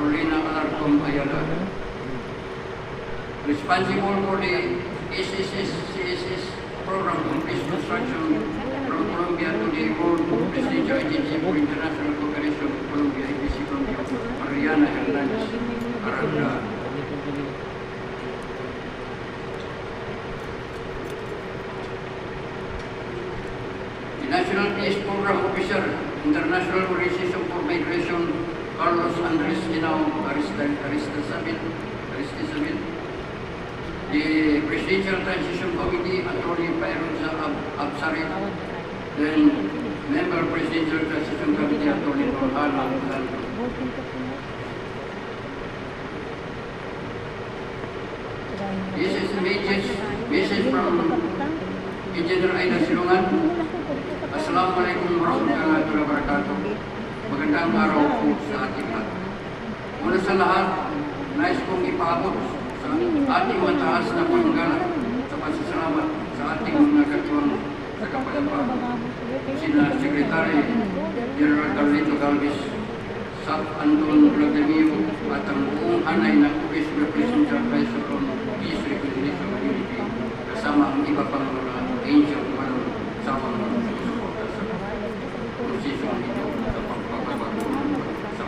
Carolina Alarcon Ayala, responsible for the CSS program on peace construction from Colombia to the World Presidential Agency for International Cooperation of Colombia, EPC Colombia, Mariana Hernandez Aranda. The National Peace Program Officer, International Organization for Migration, Carlos Andres Henao Aristizábal. The Presidential Transition Committee, Attorney Pairoza Absarit, then Member Presidential Transition Committee, Attorney Norhana Blanco. This is a message from Engineer Aida Silungan. Assalamualaikum warahmatullahi wabarakatuh. Magandang araw po sa ating lahat. Una sa lahat, nais kong ipaabot sa ating mataas na panggala sa pasasalamat sa ating mga katuwang sa kapayapaan. Sina Secretary General Carlito Galvez, Sat Anton Vladimiro at ang buong hanay ng Office Representative Advisor on Peace, Reconciliation and Unity kasama ang iba pang mga angel walang sawang susuporta sa prosesyon ito sa pagbabago sa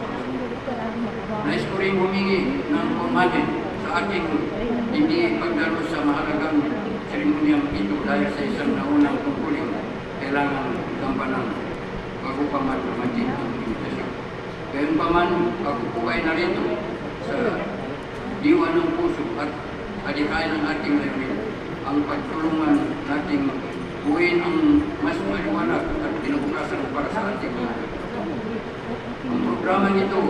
nais ko rin humingi ng pamanin sa ating hindi pagdalo sa mahalagang seremonyang ito dahil sa isang naunang tungkulin kailangan gampanan bago pa man dumating ang invitasyon. Gayun pa man, ako po ay narito sa diwa ng puso at adikain ng ating layunin ang pagtulungan nating buuin ang mas maliwanag at kinabukasan para sa ating mga. Ang programa nito,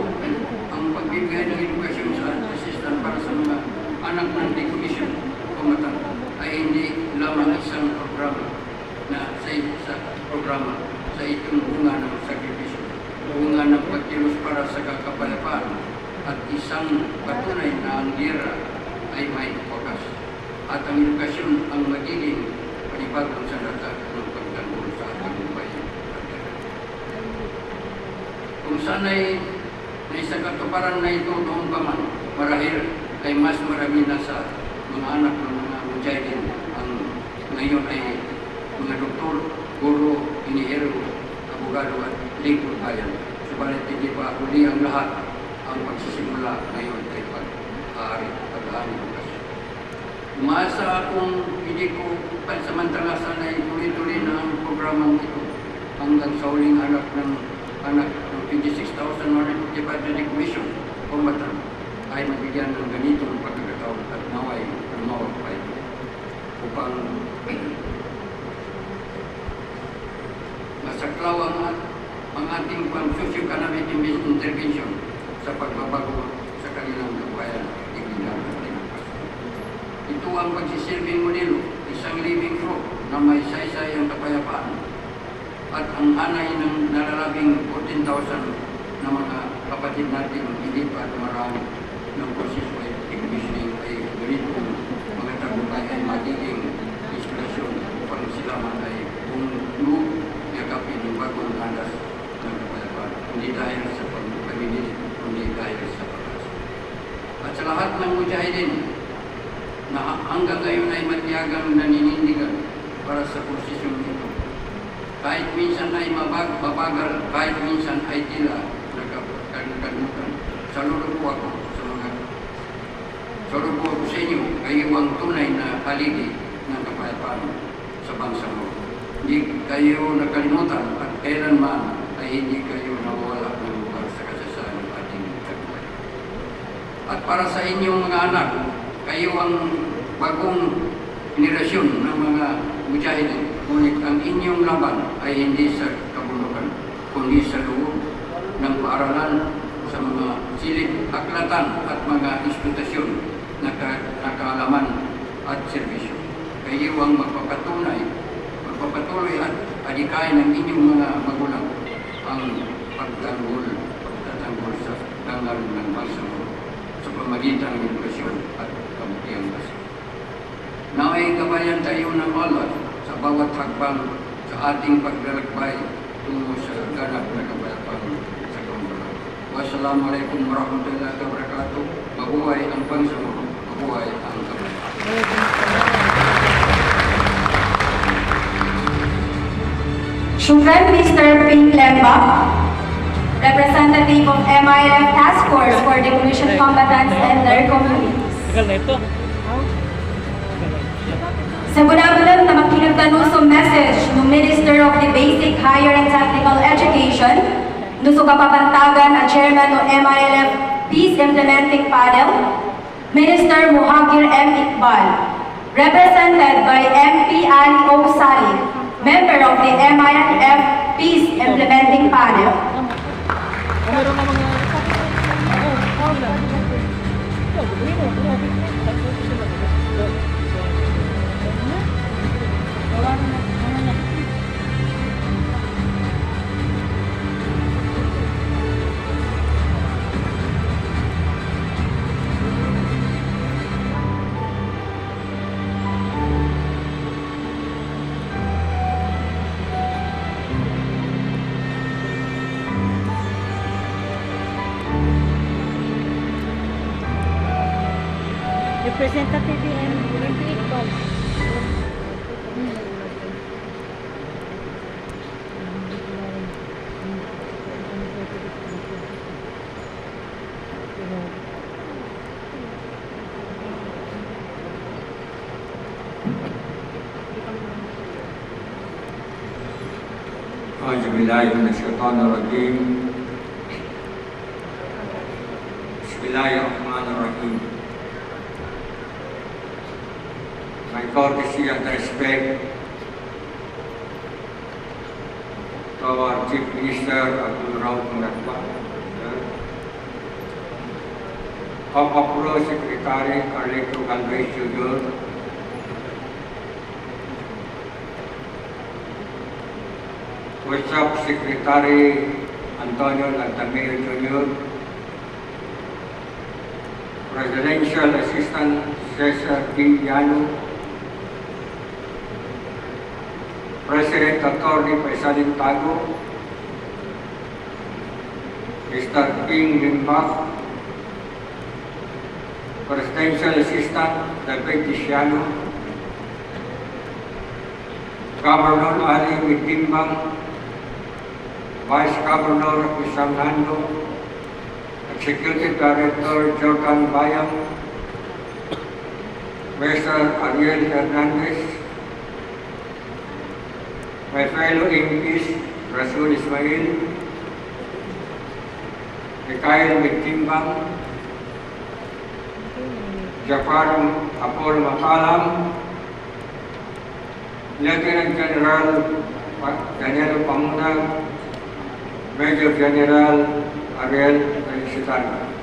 ang pagbibigay ng edukasyon sa assistant para sa mga anak ng decommission pamatan ay hindi lamang isang programa na sa programa sa itong bunga ng sakripisyo, bunga ng pagkilos para sa kakapayapaan at isang patunay na ang giyera ay may wakas at ang edukasyon ang magiging panibagong sandata ng pagtanggol sa ating bayan. Kung sana'y sa katuparan na ito noong pa man, marahil ay mas marami na sa mga anak ng mga mujahidin ang ngayon ay mga doktor, guro, inihero, abogado at lingkod bayan. Subalit hindi pa huli ang lahat ang pagsisimula ngayon ay pag-aari, pag-aari bukas. Umaasa akong hindi ko pansamantala sana ituloy-tuloy na ang programang ito hanggang sa huling anak ng 26,155 na decommission pamatan ay mabigyan ng ganitong pagkakataon at naway lumawag pa ito upang masaklaw ang ating socio-economic intervention sa pagbabago sa kanilang kabuhayan at igbigan at demokrasya. Ito ang pagsisilbing modelo, isang living proof na may saysay ang kapayapaan at ang hanay ng nalalabing 14,000 na mga kapatid natin hindi pa dumarami ng proseso ay decommissioning ay ganito mga tagumpay ay magiging inspirasyon upang sila man ay bumulo yakapin yung bagong landas ng kapayapaan, hindi dahil sa pagpabilis, kundi dahil sa pagkas. At sa lahat ng mujahidin na hanggang ngayon ay matiyagang naninindigan para sa posisyon ito. Kahit minsan ay mabagal, kahit minsan ay tila nagkalimutan. Saludo po ako sa inyo kayo ang tunay na haligi ng kapayapaan sa bansa mo. Hindi kayo nakalimutan at kailanman ay hindi kayo nawawala ng lugar sa kasasaan ng ating kabuhay. At para sa inyong mga anak, kayo ang bagong henerasyon ng mga mujahidin. Ngunit ang inyong laban ay hindi sa kabulukan, kundi sa loob ng paaralan sa mga silid aklatan at mga institusyon na kaalaman at serbisyo. Kayo ang magpapatuloy at adikain ng inyong mga magulang ang pagtanggol sa dangal ng bansa mo sa pamagitan ng edukasyon at kabutiang basa. Naway gabayan tayo ng Allah sa bawat hakbang sa ating paglalakbay tungo sa ganap na kapayapaan sa kaunlaran. Wassalamualaikum warahmatullahi wabarakatuh. Mabuhay ang Panginoon, mabuhay ang Panginoon. Shukran, Mr. Ping Lemba, representative of MILF Task Force for Demolition Combatants and their communities. Sa bunabunod na makinagtanong sa message ng Minister of the Basic, Higher and Technical Education, nuso kapapantagan ang Chairman ng MILF Peace Implementing Panel, Minister Muhagir M. Iqbal, represented by MP Ali O. Salih, member of the MILF Peace Implementing Panel. Representative MP Iqbal. Bismillahirrahmanirrahim. Bismillahirrahmanirrahim. My courtesy and respect to our Chief Minister Abdul Rauf Muratwa, Pro Secretary Carleto Galvez Jr., Workshop Secretary Antonio Lantameo Jr., Presidential Assistant Cesar D. Llano, President Attorney Paisalin Tago, Mr. Ping Limba, Presidential Assistant David Tiziano, Governor Ali Mitimbang, Vice Governor Isam Nando, Executive Director Jordan Bayam, Mr. Ariel Hernandez, my fellow MPs, Rasul Ismail, Mikhail Mitimbang, Jafar Apol Matalam, Lieutenant General Daniel Pamunag, Major General Ariel Felicitano.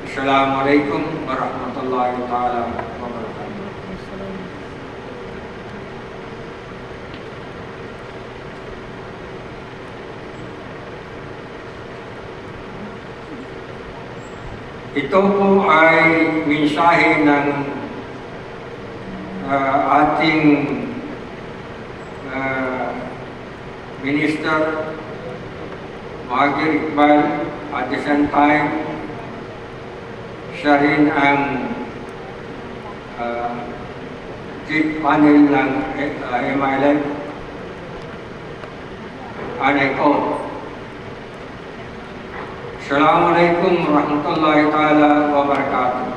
Assalamualaikum warahmatullahi ta'ala wabarakatuh. Ito po ay mensahe ng ating Minister Muhagir Iqbal. At the same time, siya rin ang chief panel ng MILF. And I quote, Assalamualaikum warahmatullahi ta'ala wabarakatuh.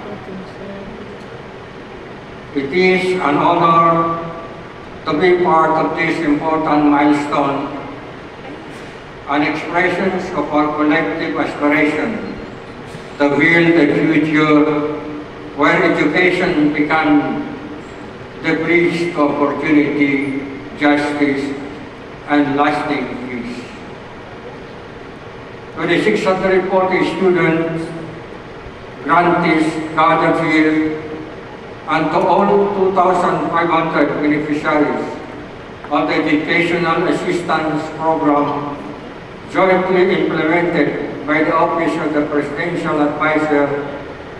It is an honor to be part of this important milestone, an expression of our collective aspiration to build a future where education becomes the bridge to opportunity, justice, and lasting peace. To the 640 students, grantees gathered here, and to all 2,500 beneficiaries of the Educational Assistance Program jointly implemented by the Office of the Presidential Advisor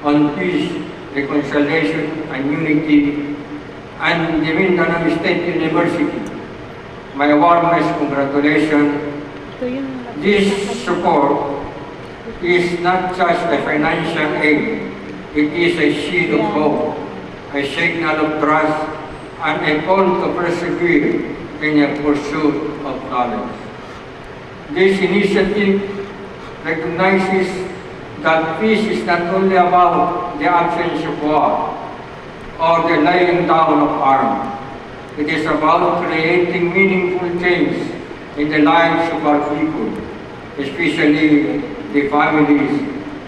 on Peace, Reconciliation, and Unity, and the Mindanao State University. My warmest congratulations. This support is not just a financial aid, it is a shield of hope, a signal of trust, and a call to persevere in a pursuit of knowledge. This initiative recognizes that peace is not only about the absence of war or the laying down of arms. It is about creating meaningful change in the lives of our people, especially the families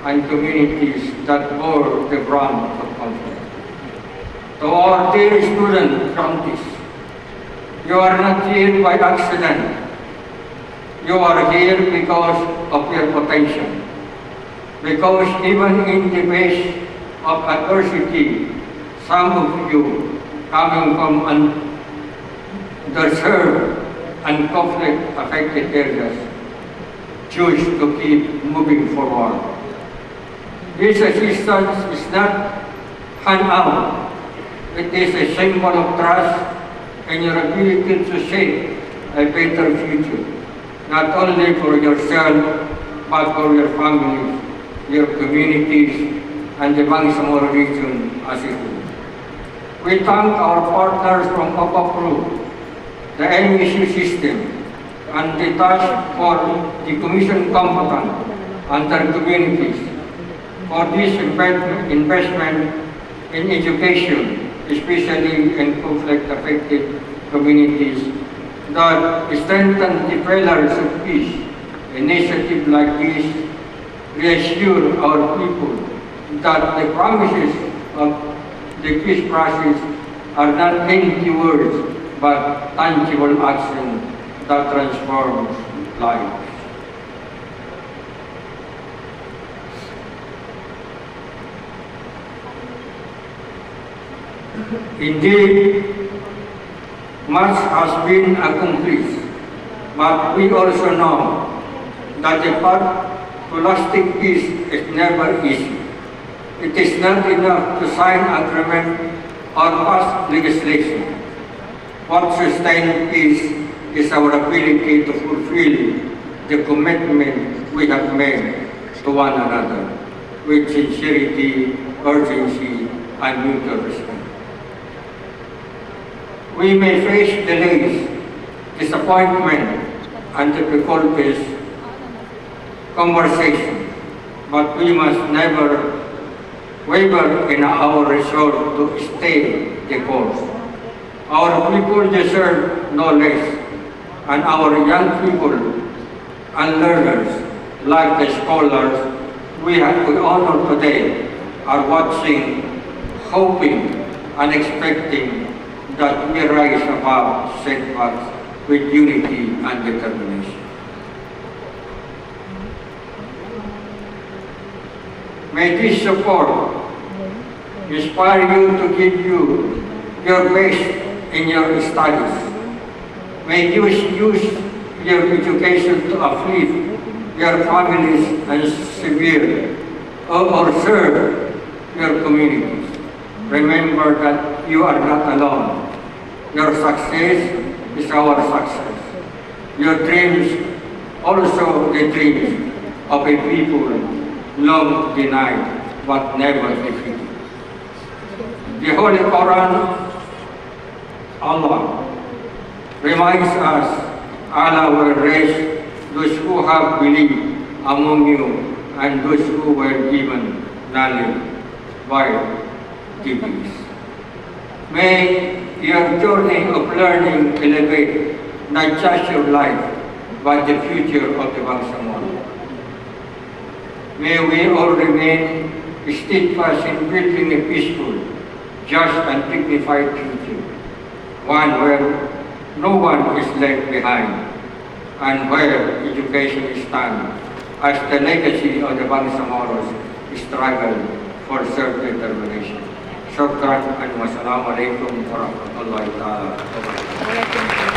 and communities that bore the brunt of conflict. To our dear student from this, you are not here by accident. You are here because of your potential. Because even in the face of adversity, some of you coming from underserved and conflict-affected areas choose to keep moving forward. This assistance is not hand-out. It is a symbol of trust in your ability to shape a better future, not only for yourself, but for your families, your communities, and the Bangsamoro region as a whole. We thank our partners from OPAPRO, the MSU system, and the task for the Commission Combatant and their communities for this investment in education, especially in conflict-affected communities, that strengthen the pillars of peace. Initiatives like this reassure our people that the promises of the peace process are not empty words, but tangible action that transforms lives. Indeed, much has been accomplished, but we also know that the path to lasting peace is never easy. It is not enough to sign agreement or pass legislation. What sustains peace is our ability to fulfill the commitment we have made to one another with sincerity, urgency, and mutual respect. We may face delays, disappointment, and difficulties, conversation, but we must never waver in our resolve to stay the course. Our people deserve no less, and our young people and learners, like the scholars we honor today, are watching, hoping, and expecting that we rise above setbacks with unity and determination. May this support inspire you to give you your best in your studies. May you use your education to uplift your families and severe or serve your communities. Remember that you are not alone. Your success is our success. Your dreams also the dreams of a people long denied but never defeated. The Holy Quran, Allah, reminds us Allah will raise those who have believed among you and those who were given knowledge by degrees. May your journey of learning elevate not just your life, but the future of the Bangsamoro. May we all remain steadfast in building a peaceful, just and dignified future, one where no one is left behind, and where education stands as the legacy of the Bangsamoros struggle for self-determination. Shukran and wassalamu alaikum warahmatullahi ta'ala wabarakatuh.